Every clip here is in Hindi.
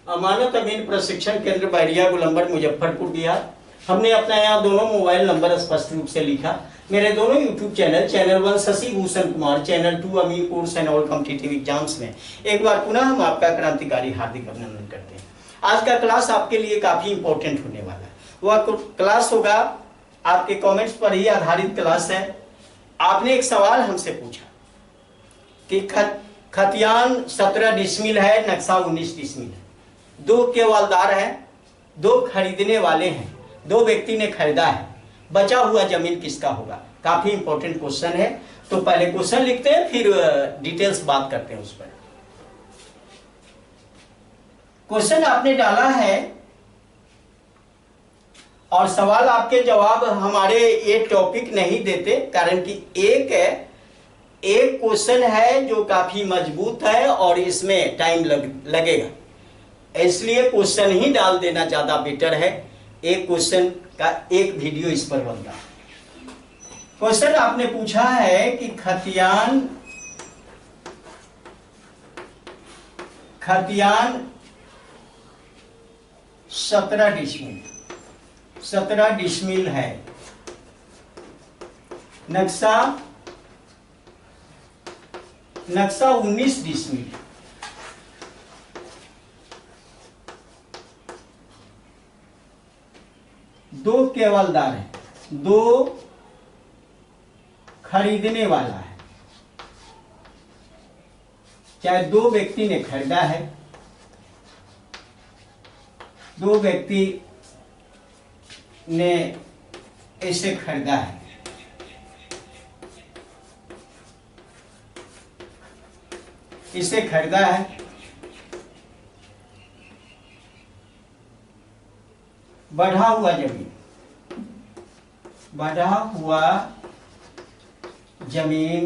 अमानत अमीन प्रशिक्षण केंद्र बैरिया गोलंबर मुजफ्फरपुर बिहार। हमने अपना यहाँ दोनों मोबाइल नंबर स्पष्ट रूप से लिखा। मेरे दोनों YouTube channel 1 Shashi Bhushan Kumar, channel 2 Amin course and all competitive exams में एक बार पुनः हम आपका क्रांतिकारी हार्दिक अभिनंदन करते हैं। आज का क्लास आपके लिए काफी इंपॉर्टेंट होने वाला है। वह क्लास होगा आपके कमेंट्स पर ही आधारित क्लास है। आपने एक सवाल हमसे पूछा कि खतियान 17 डिसमिल है, नक्शा 19 डिसमिल है, 2 केवलदार हैं, 2 खरीदने वाले हैं, 2 व्यक्ति ने खरीदा है, बचा हुआ जमीन किसका होगा। काफी इंपॉर्टेंट क्वेश्चन है। तो पहले क्वेश्चन लिखते हैं, फिर डिटेल्स बात करते हैं उस पर। क्वेश्चन आपने डाला है और सवाल आपके जवाब हमारे ये टॉपिक नहीं देते, कारण कि एक क्वेश्चन है जो काफी मजबूत है और इसमें टाइम लगेगा, इसलिए क्वेश्चन ही डाल देना ज्यादा बेटर है। एक क्वेश्चन का एक वीडियो इस पर बनता है। क्वेश्चन आपने पूछा है कि खतियान 17 डिसमिल है, नक्शा 19 डिसमिल, दो केवलदार है, 2 खरीदने वाला है, चाहे 2 व्यक्ति ने खरीदा है, 2 व्यक्ति ने इसे खरीदा है, इसे खरीदा है, बढ़ा हुआ जमीन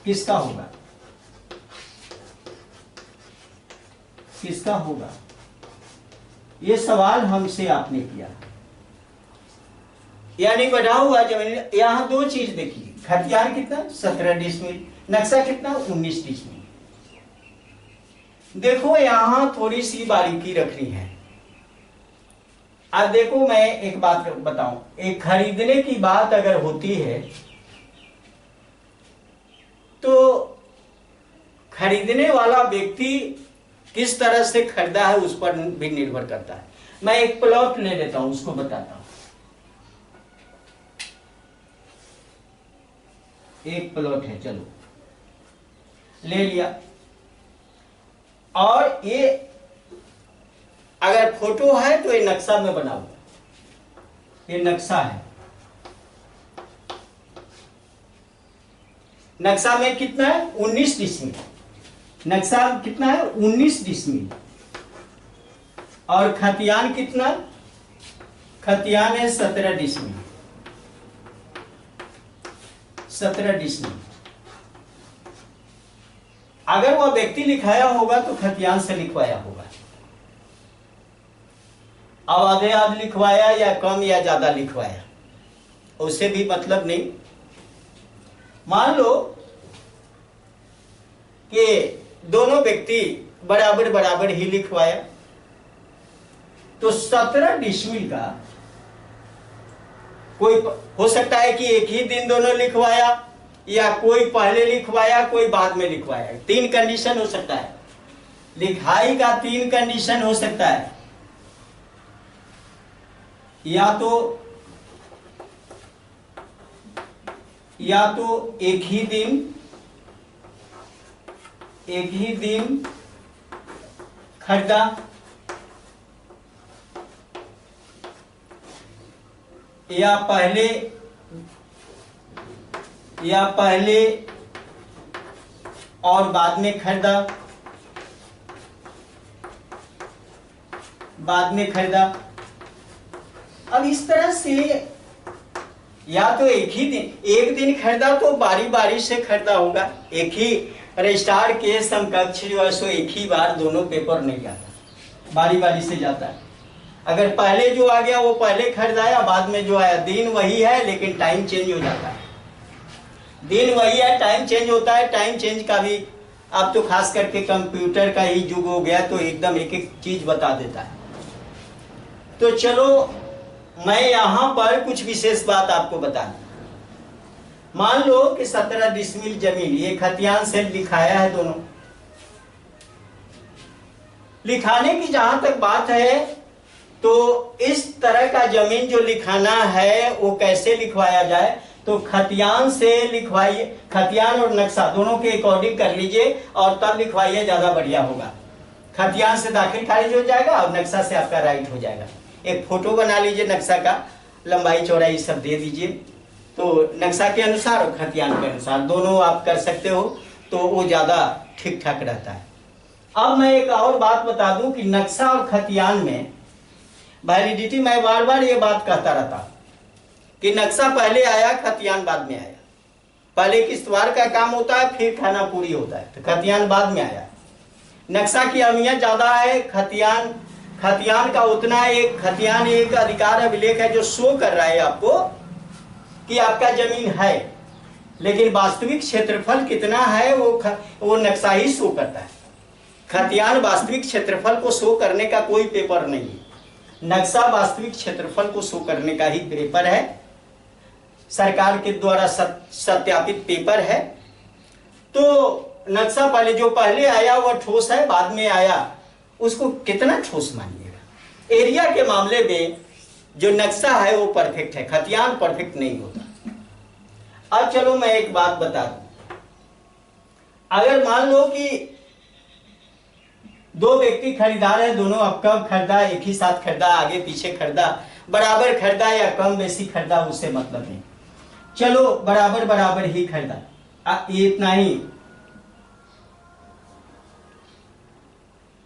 किसका होगा, ये सवाल हमसे आपने किया। यानी बढ़ा हुआ जमीन, यहां 2 चीज देखिए, खतियान कितना 17 डिसमिल, नक्शा कितना 19 डिसमिल। देखो यहां थोड़ी सी बारीकी रखनी है। अब देखो मैं एक बात बताऊं, एक खरीदने की बात अगर होती है तो खरीदने वाला व्यक्ति किस तरह से खरीदा है उस पर भी निर्भर करता है। मैं एक प्लॉट ले लेता हूं, उसको बताता हूं। एक प्लॉट है, चलो ले लिया, और ये अगर फोटो है तो ये नक्शा में बना हुआ, ये नक्शा है। नक्शा में कितना है 19 डिसमिल, नक्शा कितना है 19 डिसमिल, और खतियान कितना, खतियान है 17 डिसमिल, 17 डिसमिल। अगर वह व्यक्ति लिखाया होगा तो खतियान से लिखवाया होगा। अब आधे लिखवाया या कम या ज्यादा लिखवाया उससे भी मतलब नहीं। मान लो कि दोनों व्यक्ति बराबर ही लिखवाया, तो 17 डिसमिल का कोई हो सकता है कि एक ही दिन दोनों लिखवाया, या कोई पहले लिखवाया कोई बाद में लिखवाया। 3 कंडीशन हो सकता है, लिखाई का 3 कंडीशन हो सकता है। या तो एक ही दिन खरीदा, या पहले और बाद में खरीदा, अब इस तरह से, या तो एक दिन खरीदा तो बारी से खरीदा होगा, एक ही रजिस्ट्रार के समकक्ष जो है सो एक ही बार दोनों पेपर नहीं जाता, बारी से जाता है। अगर पहले जो आ गया वो पहले खरीदाया, बाद में जो आया, दिन वही है लेकिन टाइम चेंज हो जाता है। दिन वही है, टाइम चेंज होता है। टाइम चेंज का भी अब तो खास करके कंप्यूटर का ही युग हो गया, तो एकदम एक एक चीज बता देता है। तो चलो मैं यहां पर कुछ विशेष बात आपको बता दूं। मान लो कि 17 डिसमिल जमीन, ये खतियान से लिखाया है दोनों। लिखाने की जहां तक बात है, तो इस तरह का जमीन जो लिखाना है वो कैसे लिखवाया जाए, तो खतियान से लिखवाइए। खतियान और नक्शा दोनों के अकॉर्डिंग कर लीजिए और तब लिखवाइए, ज्यादा बढ़िया होगा। खतियान से दाखिल खारिज हो जाएगा और नक्शा से आपका राइट हो जाएगा। एक फोटो बना लीजिए नक्शा का, लंबाई चौड़ाई सब दे दीजिए, तो नक्शा के अनुसार और खतियान के अनुसार दोनों आप कर सकते हो, तो वो ज्यादा ठीक ठाक रहता है। अब मैं एक और बात बता दूं कि नक्शा और खतियान में वैलिडिटी, मैं बार बार ये बात कहता रहता कि नक्शा पहले आया, खतियान बाद में आया। पहले किश्तवाड़ का काम होता है, फिर खाना पूरी होता है, तो खतियान बाद में आया। नक्शा की अहमियत ज्यादा है, खतियान का उतना एक, खतियान एक अधिकार अभिलेख है जो शो कर रहा है आपको कि आपका जमीन है, लेकिन वास्तविक क्षेत्रफल कितना है वो नक्शा ही शो करता है। खतियान वास्तविक क्षेत्रफल को शो करने का कोई पेपर नहीं है, नक्शा वास्तविक क्षेत्रफल को शो करने का ही पेपर है, सरकार के द्वारा सत्यापित पेपर है। तो नक्शा पहले जो पहले आया वह ठोस है, बाद में आया उसको कितना ठोस मानिएगा। एरिया के मामले में जो नक्शा है वो परफेक्ट है, खतियान परफेक्ट नहीं होता। अब चलो मैं एक बात बता दूं, अगर मान लो कि दो व्यक्ति खरीदार है, दोनों अब कब खरीदा, एक ही साथ खरीदा, आगे पीछे खरीदा, बराबर खरीदा या कम बेसी खरीदा, उससे मतलब नहीं। चलो बराबर बराबर ही खरीदा, ये इतना ही,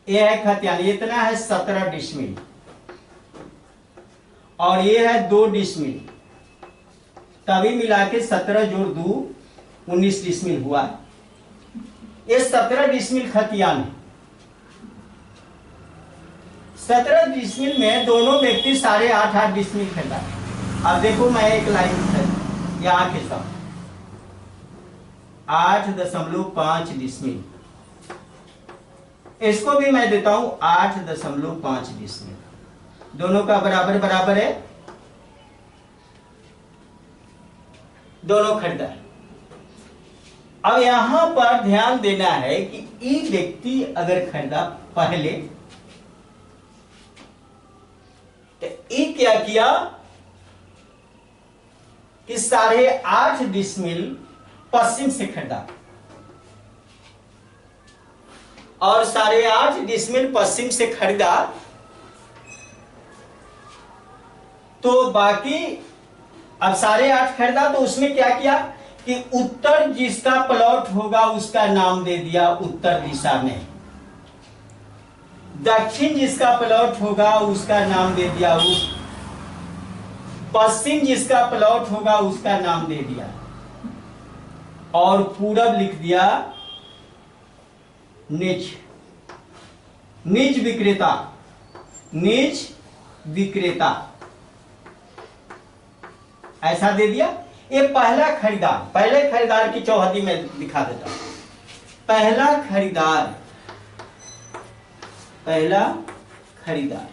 ये है खतियान, इतना है 17 डिसमिल और ये है 2 डिसमिल, तभी मिला के 17 जोड़ 2 19 डिसमिल हुआ। ये 17 डिसमिल खतियान है। 17 डिसमिल में दोनों व्यक्ति 8.5 डिसमिल खरीदा। अब देखो मैं एक लाइन यहां खींचता हूं, 8.5 डिसमिल, इसको भी मैं देता हूं 8.5 डिसमिल, दोनों का बराबर बराबर है, दोनों खरीदा। अब यहां पर ध्यान देना है कि एक व्यक्ति अगर खरीदा पहले, तो ये क्या किया कि 8.5 डिसमिल पश्चिम से खरीदा और 8.5 डिसमिल पश्चिम से खरीदा, तो बाकी अब 8.5 खरीदा, तो उसमें क्या किया कि उत्तर जिसका प्लॉट होगा उसका नाम दे दिया उत्तर दिशा में, दक्षिण जिसका प्लॉट होगा उसका नाम दे दिया उस, पश्चिम जिसका प्लॉट होगा उसका नाम दे दिया, और पूरब लिख दिया नीच, निज विक्रेता, निज विक्रेता ऐसा दे दिया। ये पहला खरीदार, पहले खरीदार की चौहदी में दिखा देता हूं। पहला खरीदार, पहला खरीदार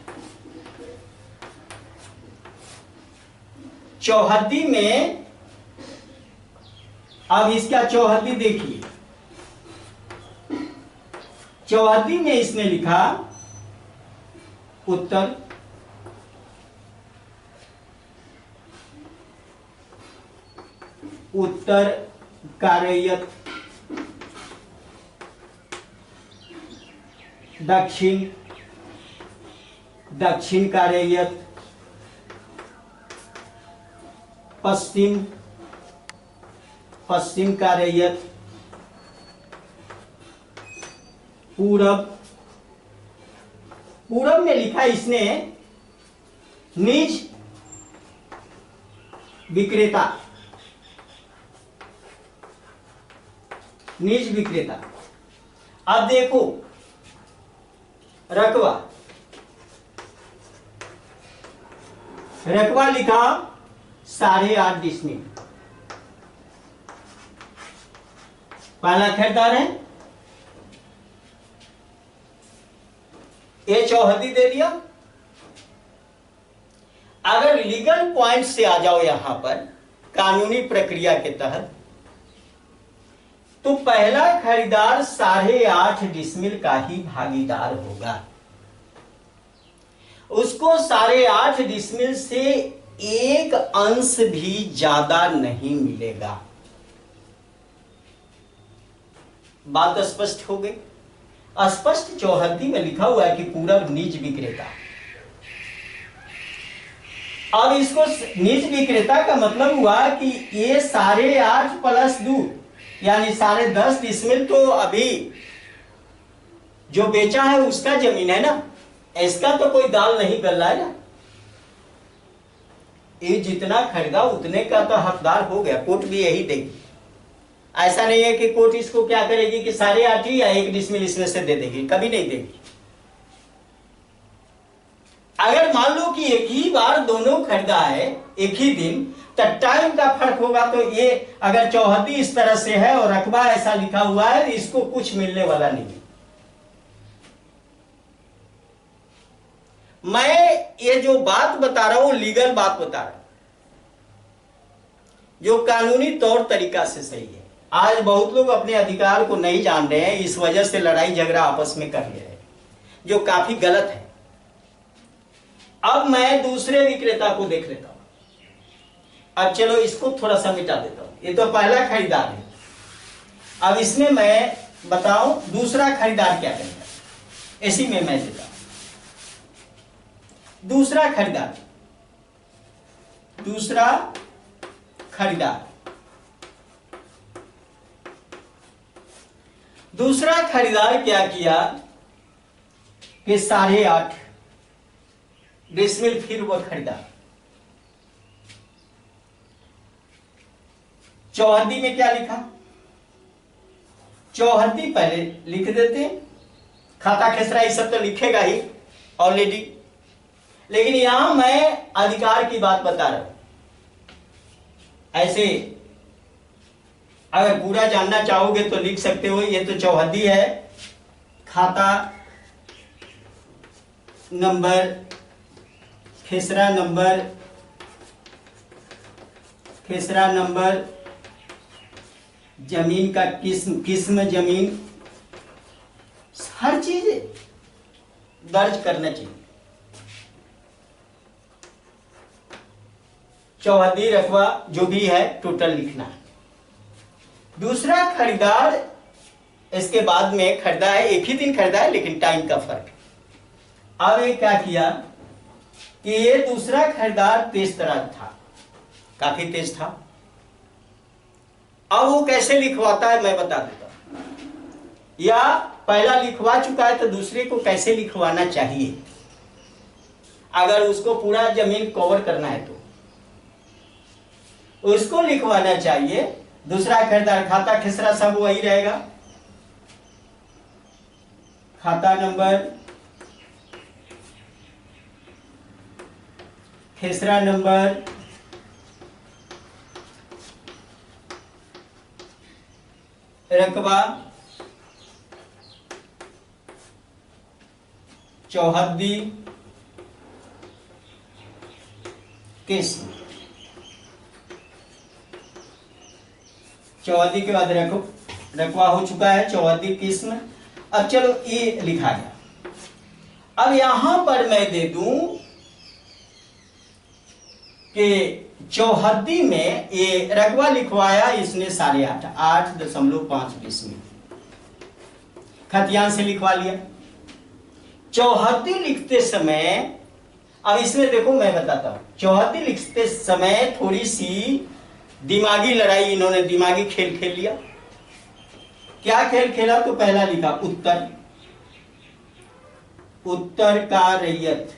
चौहदी में, अब इसका चौहदी देखिए, चौहदी में इसने लिखा उत्तर, उत्तर कार्यत, दक्षिण, दक्षिण कार्यत, पश्चिम, पश्चिम कार्यत, पूरब, पूरब में लिखा इसने निज विक्रेता, निज विक्रेता। अब देखो रकबा, रकबा लिखा 8.5 डिसमिल, पहला खरीदार है ये चौहद्दी दे दिया। अगर लीगल पॉइंट से आ जाओ यहां पर कानूनी प्रक्रिया के तहत, तो पहला खरीदार 8.5 डिसमिल का ही भागीदार होगा। उसको 8.5 डिसमिल से एक अंश भी ज्यादा नहीं मिलेगा। बात स्पष्ट हो गई। स्पष्ट चौहद्दी में लिखा हुआ है कि पूरब निज विक्रेता। अब इसको निज विक्रेता का मतलब हुआ कि ये 8.5 प्लस 2 यानी 10.5 डिसमिल तो अभी जो बेचा है उसका जमीन है ना, इसका तो कोई दाल नहीं गल रहा है ना। ये जितना खरीदा उतने का तो हकदार हो गया। कोर्ट भी यही देगी। ऐसा नहीं है कि कोर्ट इसको क्या करेगी कि 8.5 या 1 डिसमिल इसमें से दे देगी, कभी नहीं देगी। अगर मान लो कि एक ही बार दोनों खरीदा है एक ही दिन, तो टाइम का फर्क होगा। तो ये अगर चौहद्दी इस तरह से है और रकबा ऐसा लिखा हुआ है, तो इसको कुछ मिलने वाला नहीं है। मैं ये जो बात बता रहा हूं लीगल बात बता रहा हूं, जो कानूनी तौर तरीका से सही है। आज बहुत लोग अपने अधिकार को नहीं जान रहे हैं, इस वजह से लड़ाई झगड़ा आपस में कर ले रहे हैं, जो काफी गलत है। अब मैं दूसरे विक्रेता को देख लेता हूं। अब चलो इसको थोड़ा सा मिटा देता हूं। ये तो पहला खरीदार है। अब इसमें मैं बताऊं दूसरा खरीदार क्या करेगा। इसी में मैं देता हूं दूसरा खरीदार। दूसरा खरीदार दूसरा खरीदार क्या किया कि 8.5 डिसमिल फिर वह खरीदा। चौहद्दी में क्या लिखा, चौहद्दी पहले लिख देते, खाता खेसरा ये सब तो लिखेगा ही ऑलरेडी, लेकिन यहां मैं अधिकार की बात बता रहा हूं। ऐसे अगर पूरा जानना चाहोगे तो लिख सकते हो। ये तो चौहद्दी है, खाता नंबर, खेसरा नंबर, खेसरा नंबर, जमीन का किस्म जमीन, हर चीज दर्ज करना चाहिए। चौहद्दी रकबा जो भी है टोटल लिखना है। दूसरा खरीदार इसके बाद में खरीदा है, एक ही दिन खरीदा है लेकिन टाइम का फर्क। अब ये क्या किया कि ये दूसरा खरीदार तेज तराज था, काफी तेज था। अब वो कैसे लिखवाता है मैं बता देता हूं, या पहला लिखवा चुका है तो दूसरे को कैसे लिखवाना चाहिए अगर उसको पूरा जमीन कवर करना है तो उसको लिखवाना चाहिए। दूसरा खरीदार खाता खेसरा सब वही रहेगा, खाता नंबर, खेसरा नंबर, रकबा, चौहद्दी, किस्म। चौहद्दी के बाद रकबा हो चुका है, चौहद्दी किस्म। अब चलो ये लिखा गया। अब यहां पर मैं दे दूं कि चौहद्दी में ये रकबा लिखवाया इसने 8.5 8.5 डिसमिल खतियान से लिखवा लिया। चौहद्दी लिखते समय अब इसमें देखो मैं बताता हूं, चौहद्दी लिखते समय थोड़ी सी दिमागी लड़ाई, इन्होंने दिमागी खेल खेल लिया। क्या खेल खेला तो पहला लिखा उत्तर, उत्तर का रैयत,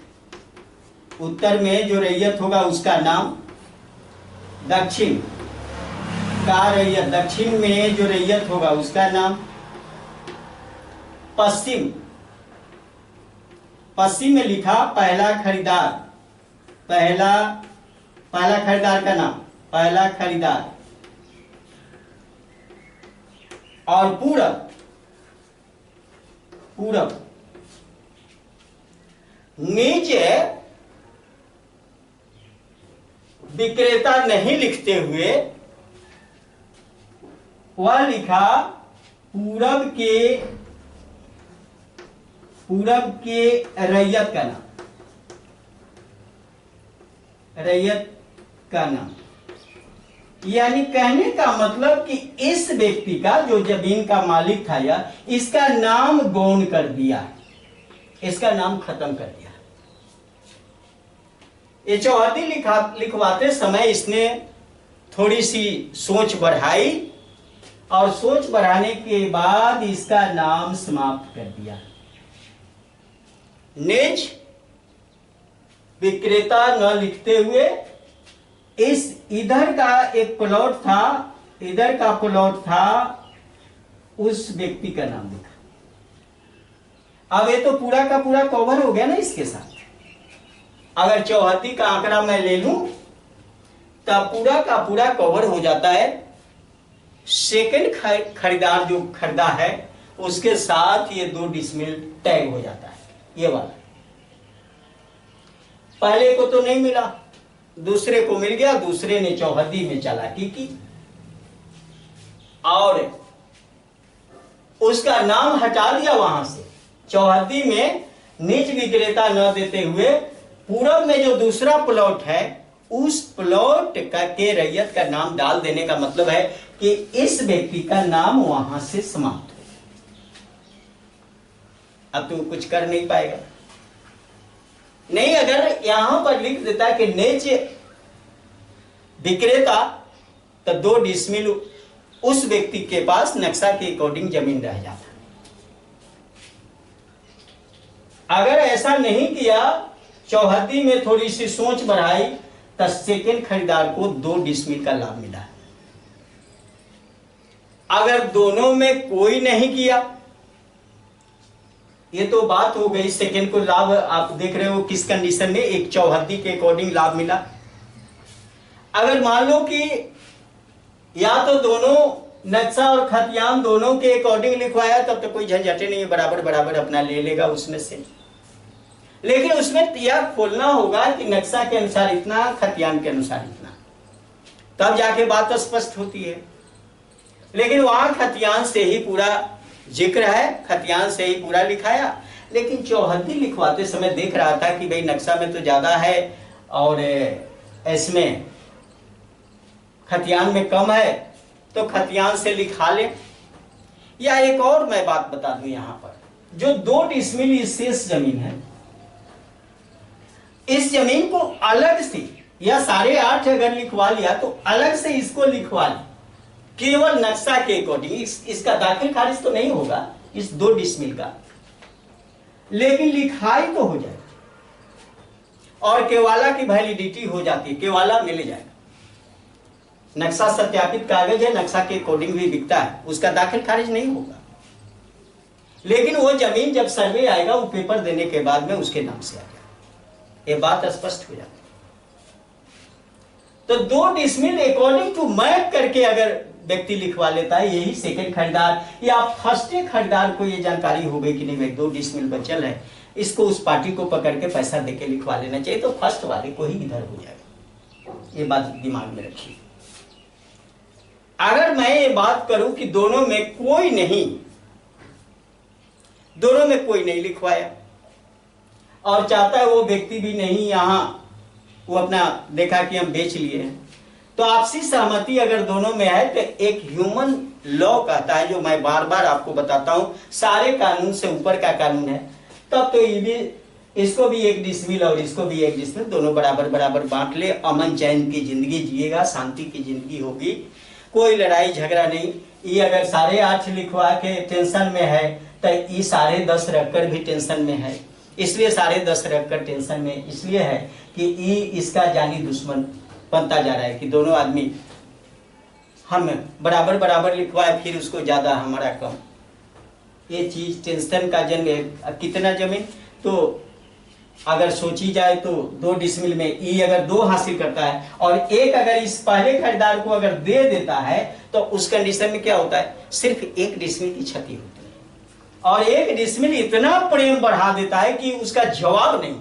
उत्तर में जो रैयत होगा उसका नाम, दक्षिण का रैयत, दक्षिण में जो रैयत होगा उसका नाम, पश्चिम, पश्चिम में लिखा पहला खरीदार, पहला खरीदार का नाम, पहला खरीदार, और पूरब, पूरब निज विक्रेता नहीं लिखते हुए वह लिखा पूरब के रैयत का नाम, रैयत का नाम। यानी कहने का मतलब कि इस व्यक्ति का, जो जमीन का मालिक था, या इसका नाम गौण कर दिया, इसका नाम खत्म कर दिया। ये चौहद्दी लिखवाते समय इसने थोड़ी सी सोच बढ़ाई और सोच बढ़ाने के बाद इसका नाम समाप्त कर दिया। निज विक्रेता न लिखते हुए इस इधर का एक प्लॉट था, इधर का प्लॉट था, उस व्यक्ति का नाम लिखा। अब ये तो पूरा का पूरा कवर हो गया ना इसके साथ। अगर चौहद्दी का आंकड़ा मैं ले लूं तब पूरा का पूरा कवर हो जाता है। सेकंड खरीदार जो खरीदा है उसके साथ ये 2 डिसमिल टैग हो जाता है, ये वाला। पहले को तो नहीं मिला, दूसरे को मिल गया, दूसरे ने चौहद्दी में चालाकी की और उसका नाम हटा दिया वहां से। चौहद्दी में निज विक्रेता न देते हुए पूरब में जो दूसरा प्लॉट है उस प्लॉट के रैयत का नाम डाल देने का मतलब है कि इस व्यक्ति का नाम वहां से समाप्त हो। अब तू कुछ कर नहीं पाएगा। नहीं, अगर यहां पर लिख देता कि निज विक्रेता, तो 2 डिसमिल उस व्यक्ति के पास नक्शा के अकॉर्डिंग जमीन रह जाता। अगर ऐसा नहीं किया, चौहद्दी में थोड़ी सी सोच बढ़ाई, तो सेकंड खरीदार को 2 डिसमिल का लाभ मिला। अगर दोनों में कोई नहीं किया, ये तो बात हो गई। सेकंड को लाभ आप देख रहे हो किस कंडीशन में, एक चौहद्दी के अकॉर्डिंग लाभ मिला। अगर मान लो कि या तो दोनों नक्शा और खतियान दोनों के अकॉर्डिंग लिखवाया, तब तो कोई झंझटे नहीं है, बराबर बराबर अपना ले लेगा उसमें से। लेकिन उसमें यह खोलना होगा कि नक्शा के अनुसार इतना, खतियान के अनुसार इतना, तब जाके बात स्पष्ट होती है। लेकिन वहां खतियान से ही पूरा जिक्र है, खतियान से ही पूरा लिखाया। लेकिन चौहद्दी लिखवाते समय देख रहा था कि भाई नक्शा में तो ज्यादा है और इसमें खतियान में कम है, तो खतियान से लिखा ले। या एक और मैं बात बता दूं, यहां पर जो 2 डिसमिल शेष जमीन है, इस जमीन को अलग से या 8.5 अगर लिखवा लिया तो अलग से इसको लिखवा ले, केवल नक्शा के अकॉर्डिंग। इसका दाखिल खारिज तो नहीं होगा इस 2 डिसमिल का, लेकिन लिखाई तो हो जाएगा और केवाला की वैलिडिटी हो जाती है, केवाला मिल जाएगा। नक्शा सत्यापित कागज है, नक्शा के अकॉर्डिंग भी बिकता है, उसका दाखिल खारिज नहीं होगा। लेकिन वो जमीन जब सर्वे आएगा, वो पेपर देने के बाद में उसके नाम से आ जाएगा, ये बात स्पष्ट हो जाती है। तो 2 डिसमिल अकॉर्डिंग टू मैप करके अगर व्यक्ति लिखवा लेता है, यही सेकंड खरीदार या फर्स्ट खरीदार को ये जानकारी हो गई कि नहीं भाई 2 डिसमिल बचल है, इसको उस पार्टी को पकड़ के पैसा देके लिखवा लेना चाहिए, तो फर्स्ट वाले को ही इधर हो जाएगा। ये बात दिमाग में रखिए। अगर मैं ये बात करूं कि दोनों में कोई नहीं लिखवाया और चाहता है वो व्यक्ति भी नहीं, यहां वो अपना देखा कि हम बेच लिए हैं, तो आपसी सहमति अगर दोनों में है तो एक ह्यूमन लॉ कहता है, जो मैं बार बार आपको बताता हूं, सारे कानून से ऊपर का कानून है। तब तो ये भी, इसको भी 1 डिसमिल और इसको भी 1 डिसमिल, दोनों बराबर बराबर बांट ले, अमन चैन की जिंदगी जिएगा, शांति की जिंदगी होगी, कोई लड़ाई झगड़ा नहीं। ये अगर 8.5 लिखवा के टेंशन में है तो ये 10.5 रखकर भी टेंशन में है। इसलिए 10.5 रखकर टेंशन में इसलिए है कि ये इसका जानी दुश्मन बनता जा रहा है कि दोनों आदमी हम बराबर बराबर लिखवाए, फिर उसको ज्यादा हमारा कम। ये चीज टेंशन का जन्म है। कितना जमीन, तो अगर सोची जाए तो 2 डिसमिल में ई अगर 2 हासिल करता है और 1 अगर इस पहले खरीदार को अगर दे देता है, तो उस कंडीशन में क्या होता है, सिर्फ 1 डिसमिल की क्षति होती है और 1 डिसमिल इतना प्रेम बढ़ा देता है कि उसका जवाब नहीं।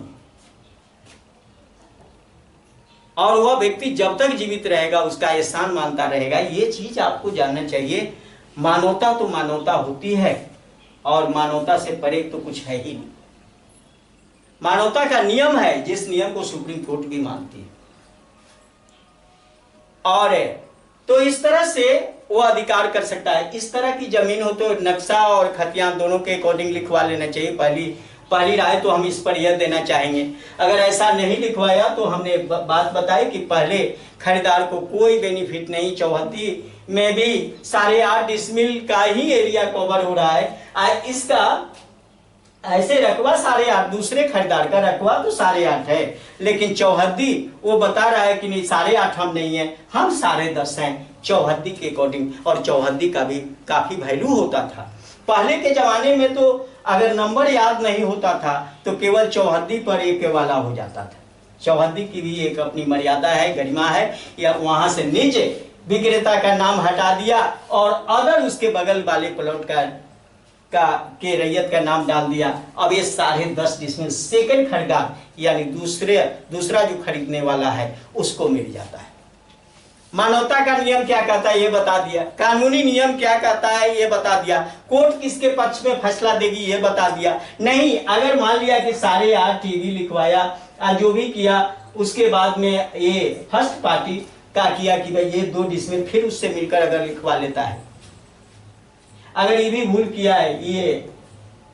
और वह व्यक्ति जब तक जीवित रहेगा उसका एहसान मानता रहेगा। ये चीज आपको जानना चाहिए। मानवता तो मानवता होती है, और मानवता से परे तो कुछ है ही नहीं। मानवता का नियम है, जिस नियम को सुप्रीम कोर्ट भी मानती है। और तो इस तरह से वो अधिकार कर सकता है। इस तरह की जमीन हो तो नक्शा और खतियान दोनों के अकॉर्डिंग लिखवा लेना चाहिए। पहली राय तो हम इस पर यह देना चाहेंगे। अगर ऐसा नहीं लिखवाया तो हमने बात बताई कि पहले खरीदार को कोई बेनिफिट नहीं। चौहद्दी में भी 8.5 डिसमिल का ही एरिया कवर हो रहा है। इसका ऐसे रकबा 8.5, दूसरे खरीदार का रकबा तो 8.5 है, लेकिन चौहद्दी वो बता रहा है कि नहीं 8.5 हम नहीं है, हम 10.5 हैं चौहद्दी के अकॉर्डिंग। और चौहद्दी का भी काफी वैल्यू होता था। पहले के जमाने में तो अगर नंबर याद नहीं होता था तो केवल चौहद्दी पर एक वाला हो जाता था। चौहद्दी की भी एक अपनी मर्यादा है, गरिमा है। या वहां से नीचे विक्रेता का नाम हटा दिया और अगर उसके बगल वाले प्लॉट के रैयत का नाम डाल दिया। अब ये 10.5 डिसमिल सेकंड खरीदार यानी दूसरा जो खरीदने वाला है उसको मिल जाता है। मानवता का नियम क्या कहता है ये बता दिया, कानूनी नियम क्या कहता है ये बता दिया, कोर्ट किसके पक्ष में फैसला देगी ये बता दिया। नहीं, अगर मान लिया कि 8.5 टीवी लिखवाया, जो भी किया, उसके बाद में ये फर्स्ट पार्टी का किया कि भाई ये 2 डिसमिल फिर उससे मिलकर अगर लिखवा लेता है। अगर ये भी भूल किया है, ये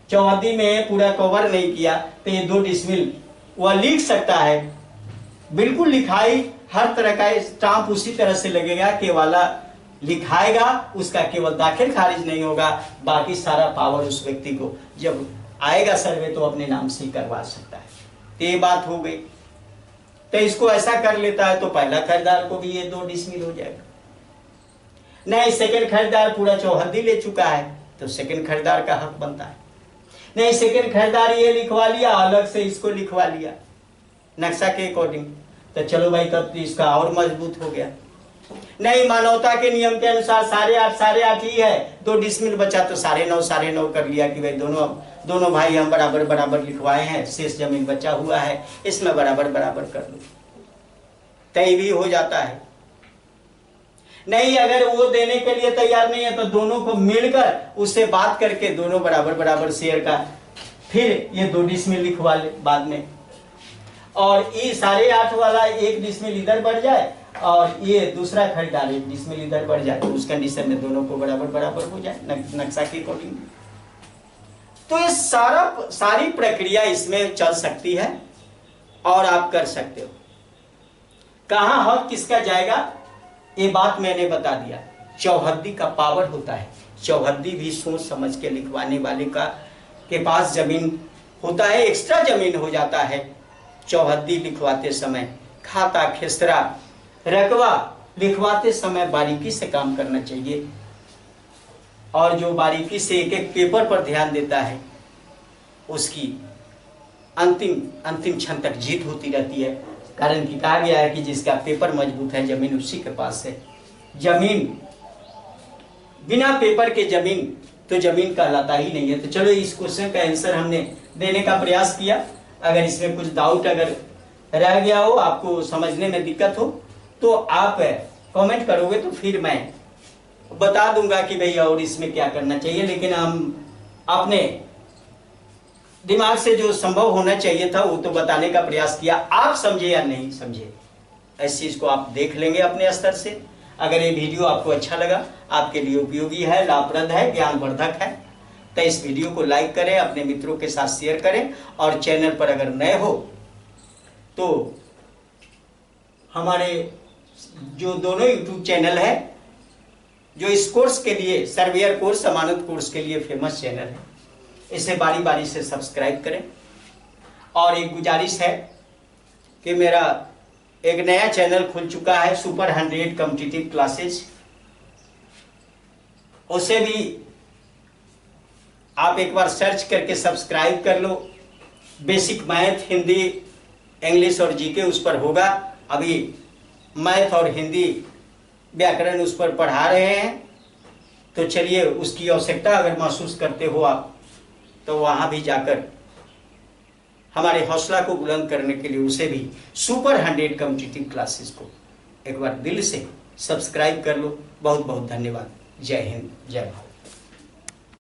चौहद्दी में पूरा कवर नहीं किया तो ये 2 डिसमिल वह लिख सकता है। बिल्कुल लिखाई हर तरह का स्टाम्प उसी तरह से लगेगा कि वाला लिखाएगा, उसका केवल दाखिल खारिज नहीं होगा, बाकी सारा पावर उस व्यक्ति को जब आएगा सर्वे तो अपने नाम से ही करवा सकता है। तो ये बात हो गई। तो इसको ऐसा कर लेता है तो पहला खरीदार को भी ये 2 डिसमिल हो जाएगा। नहीं, सेकंड खरीदार पूरा चौहद्दी ले चुका है तो सेकंड खरीदार का हक बनता है। नहीं, सेकंड खरीदार ये लिखवा लिया, अलग से इसको लिखवा लिया नक्शा के अकॉर्डिंग, तो चलो भाई तब तो इसका और मजबूत हो गया। नहीं, मानवता के नियम के अनुसार 8.5 ही है, 2 डिसमिल बचा तो 9.5 कर लिया कि भाई दोनों भाई हम बराबर लिखवाए हैं, शेष जमीन बचा हुआ है इसमें बराबर कर लो, तय भी हो जाता है। नहीं, अगर वो देने के लिए तैयार नहीं है तो दोनों को मिलकर उससे बात करके दोनों बराबर शेयर का फिर ये 2 डिसमिल लिखवा ले बाद में, और ये 8.5 वाला 1 डिसमिल इधर बढ़ जाए और ये दूसरा खरीदार 1 डिसमिल इधर बढ़ जाए, तो उस कंडीशन में दोनों को बराबर हो जाए नक्शा के अकॉर्डिंग। तो ये सारी प्रक्रिया इसमें चल सकती है और आप कर सकते हो। कहाँ हक किसका जाएगा ये बात मैंने बता दिया। चौहद्दी का पावर होता है, चौहद्दी भी सोच समझ के लिखवाने वाले के पास जमीन होता है, एक्स्ट्रा जमीन हो जाता है। चौहद्दी लिखवाते समय खाता खेसरा रकबा लिखवाते समय बारीकी से काम करना चाहिए, और जो बारीकी से एक पेपर पर ध्यान देता है उसकी अंतिम क्षण तक जीत होती रहती है। कारण कि कहा गया है कि जिसका पेपर मजबूत है जमीन उसी के पास है। जमीन बिना पेपर के जमीन तो जमीन कहलाता ही नहीं है। तो चलो इस क्वेश्चन का आंसर हमने देने का प्रयास किया। अगर इसमें कुछ डाउट अगर रह गया हो, आपको समझने में दिक्कत हो, तो आप कमेंट करोगे तो फिर मैं बता दूंगा कि भाई और इसमें क्या करना चाहिए। लेकिन हम अपने दिमाग से जो संभव होना चाहिए था वो तो बताने का प्रयास किया। आप समझे या नहीं समझे इस चीज को आप देख लेंगे अपने स्तर से। अगर ये वीडियो आपको अच्छा लगा, आपके लिए उपयोगी है, लाभप्रद है, ज्ञानवर्धक है, तो इस वीडियो को लाइक करें, अपने मित्रों के साथ शेयर करें, और चैनल पर अगर नए हो तो हमारे जो दोनों यूट्यूब चैनल है जो इस कोर्स के लिए सर्वेयर कोर्स जमानत कोर्स के लिए फेमस चैनल है, इसे बारी बारी से सब्सक्राइब करें। और एक गुजारिश है कि मेरा एक नया चैनल खुल चुका है सुपर 100 कॉम्पिटिटिव क्लासेज, उसे भी आप एक बार सर्च करके सब्सक्राइब कर लो। बेसिक मैथ, हिंदी, इंग्लिश और जीके उस पर होगा। अभी मैथ और हिंदी व्याकरण उस पर पढ़ा रहे हैं, तो चलिए उसकी आवश्यकता अगर महसूस करते हो आप तो वहाँ भी जाकर हमारे हौसला को बुलंद करने के लिए उसे भी सुपर 100 कॉम्पिटिटिव क्लासेस को एक बार दिल से सब्सक्राइब कर लो। बहुत बहुत धन्यवाद। जय हिंद, जय भारत।